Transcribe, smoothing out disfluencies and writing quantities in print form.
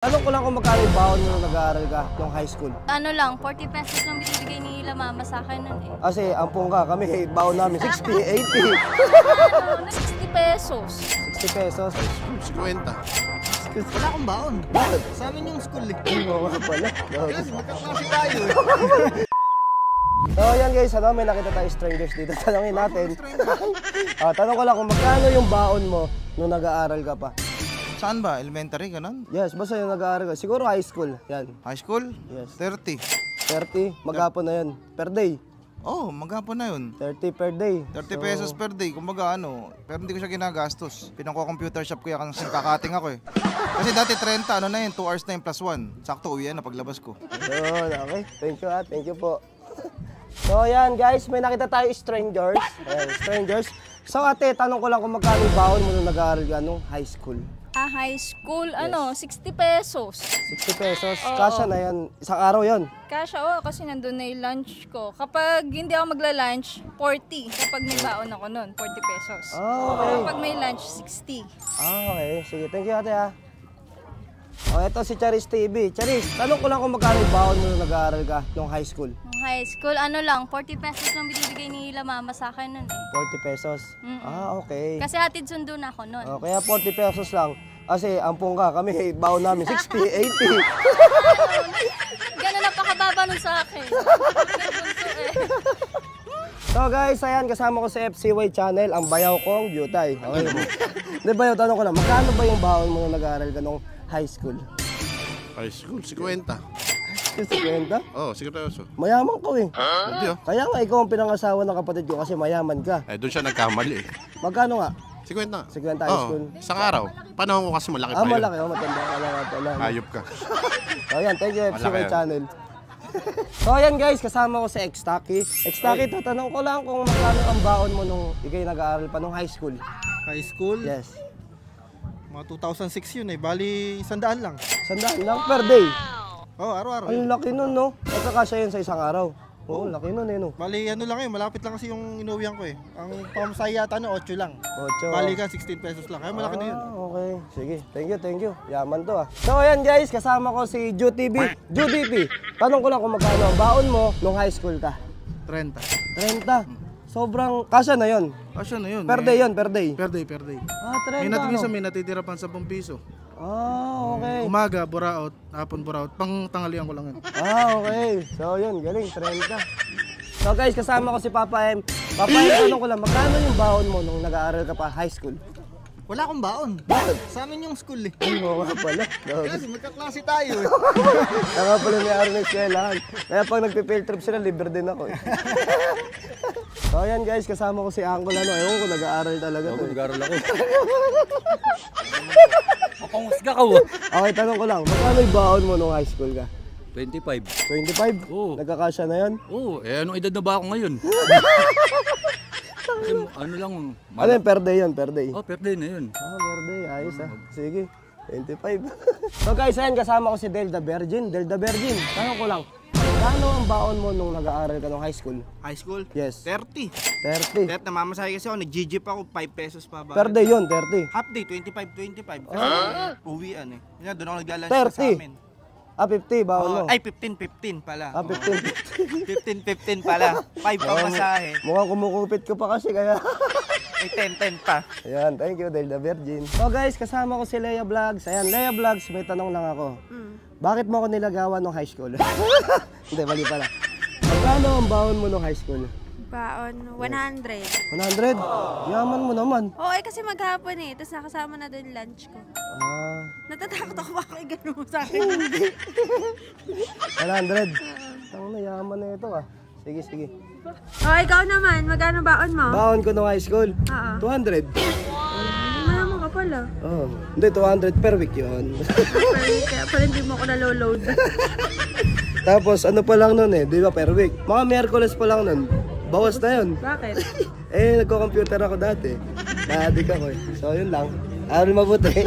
Tanong ko lang kung magkano yung baon mo nung nag-aaral ka nung high school. Ano lang, 40 pesos lang binibigay ni mama sa akin nun eh. Kasi ampong ka, kami baon namin 60, 80. 60 pesos. 60 pesos. 50. Wala akong baon. Bakit? Sa amin yung school eh. Oo nga pala. Kasi magkaklase tayo eh. So yan guys, may nakita tayo strangers dito. Tanongin natin. Tanong ko lang kung magkano yung baon mo nung nag-aaral ka pa. Saan ba? Elementary, ganun? Yes, basta yung nag-aaral ka. Siguro high school. Yan. High school? Yes. 30. 30, maghapon na yun. Per day. Oh, maghapon na yun. 30 per day. 30 pesos per day, kumbaga ano, pero hindi ko siya ginagastos. Pinangko-computer shop ko yan kasi kakating ako eh. Kasi dati 30, ano na yun, 2 hours na yung plus 1. Sakto, uwi yan na paglabas ko. Yun, okay. Thank you po. So yan guys, may nakita tayo strangers. Ayan, strangers. So ate, tanong ko lang kung magkano yung baon mo nung nag-aaral ka nung high school. High school, ano, 60 pesos. 60 pesos? Oo. Kasya na yan. Isang araw yon. Kasha, kasi nandun na yung lunch ko. Kapag hindi ako magla-lunch, 40. Kapag may baon ako nun, 40 pesos. Okay. Kapag may lunch, 60. Okay. Sige, thank you ate ha. O, eto si Charis TV. Charis, tanong ko lang kung magkano yung baon mo nung nag-aaral ka nung high school. Nung high school, ano lang, 40 pesos lang binibigay ni mama sa akin nun eh. 40 pesos? Okay. Kasi hatid sundo na ako nun. Kaya 40 pesos lang. Kasi ampong ka, kami baon namin 60, 80. Ganun na pakababa nun sa akin. So guys, ayan, kasama ko sa FCY channel, ang bayaw kong Beauty. Okay mo? Hindi bayaw, tanong ko lang, magkano ba yung baon mo nung nag-aaral ka nung high school? High school, 50. 50? Oh, seryoso. Mayaman ko eh. Hindi oh. Kaya nga ikaw ang pinangasawa ng kapatid ko kasi mayaman ka. Eh, doon siya nagkamali eh. Magkano nga? 50. 50 high school. Isang araw. Panahon ko kasi malaki pa yun. Malaki, matanda ka lang pala. Hayop ka. So ayan, thank you FCY Malaki yan. channel. So ayan guys, kasama ko sa X-Taki. X-Taki, tatanong ko lang kung magkano ang baon mo nung ikay nag-aaral pa nung high school. High school? Yes. Mga 2006 yun eh. Bali, 100 lang. 100 lang per day. Oh, araw-araw. Ay, laki nun, no? Nagkakasya yun sa isang araw. Oo, laki nun, eh, no? Bali, ano lang eh. Malapit lang kasi yung inuwian ko eh. Ang pamasahe yata no, 8 lang. 8. Bali ka, 16 pesos lang. Kaya malaki na yun. Okay. Sige. Thank you. Yaman to, ah. So, ayan, guys. Kasama ko si JuTV. JuDP. Tanong ko lang kung magkano ang baon mo nung high school ka. 30. 30. Sobrang kasya na yun. Asya na yun. Per day yun, per day. Per day. 30, May natitira pang 10 piso. Okay. Umaga, buraot. Hapon, buraot. Pang tanghalian ko lang yun. Okay. So, yun. Galing. 30. So, guys, kasama ko si Papa M. Papa M, tanong ko lang, magkano yung baon mo nung nag-aaral ka pa high school? Wala akong baon. Bakit? Sa amin yung school eh. Oo nga pala. Kasi magkaklase tayo eh. Saka pala may araw na eskwelahan. Kaya pag nagpipill trip sila, libre din ako eh. So ayan guys, kasama ko si Angkol. Ewan ko, nag-aaral talaga to. Nag-aaral ako. Mapanghusga ka oh. Okay, tanong ko lang, magkano yung baon mo nung high school ka? 25. 25? Oo. Nagkakasya na yan? Oo, anong edad na ba ako ngayon? Kasi ano lang. Ano yun, per day yun, per day? Oh, per day na yun. Per day, ayos ah. Sige, 25. So guys, ayan, kasama ko si Del the Virgin. Del the Virgin, tanong ko lang, magkano ang baon mo nung nag-aaral ka nung high school? High school? Yes. 30. 30. Kahit namamasahe kasi ako, nag-GG pa ako, 5 pesos pa ba? Per day yun, 30. Half day, 25. Kasi uwian eh. Yan, doon ako naglalunch 30. sa amin. 50, baon mo. Ay, 15 pala. 15. 15 pala. 5 pa masahe. Mukhang kumukupit ko pa kasi kaya. Ay, 10 pa. Ayan, thank you, Del the Virgin. So guys, kasama ko si Leia Vlogs. Ayan, Leia Vlogs, may tanong lang ako. Bakit mo ako nilagawan nung high school? Hindi, mali pala. Magkano ang baon mo nung high school? Baon, 100. 100? Yaman mo naman. Oo, kasi maghapon eh. Tapos nakasama na doon lunch ko. Natatakot ako baka i-gano'n mo sa akin. 100? Tang na, yaman na ito ah. Sige. Oh, ikaw naman. Magkano baon mo? Baon ko nung high school? Oo. 200. Mayaman ka pala. Oh, hindi, 200 per week yun. Kaya pala hindi mo ako naloload. Tapos ano pa lang nun eh, di ba per week? Mga Miyerkules pa lang nun. Bawas na yun. Bakit? Nagko-computer ako dati. Naadik ako eh. So yun lang. Aral mabuti.